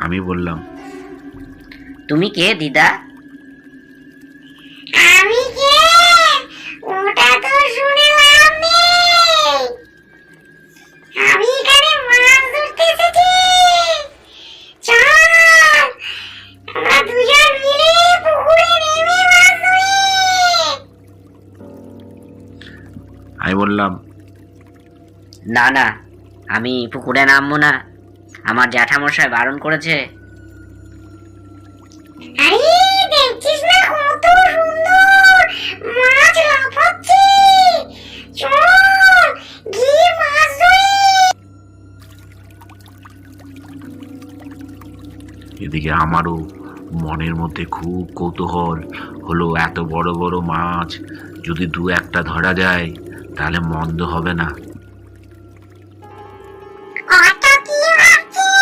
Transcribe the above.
আমি বললাম, তুমি কে দিদা? আমি কে ওটা তো শুনে লাভ নেই। আমি এখানে মাছ ধরতে এসেছি। চল আমরা দুজন মিলে পুকুরে নেমে মাছ ধরি। আমি বললাম, না না, আমি পুকুরে নামবো না, আমার জ্যাঠামশাই বারণ করেছে। আরে দেখছিস না কত সুন্দর মাছ লাফাচ্ছে। চল গিয়ে মাছ ধরি। এদিকে আমারও মনের মধ্যে খুব কৌতূহল হলো, এত বড় বড় মাছ যদি দু একটা ধরা যায় তাহলে মন্দ হবে না।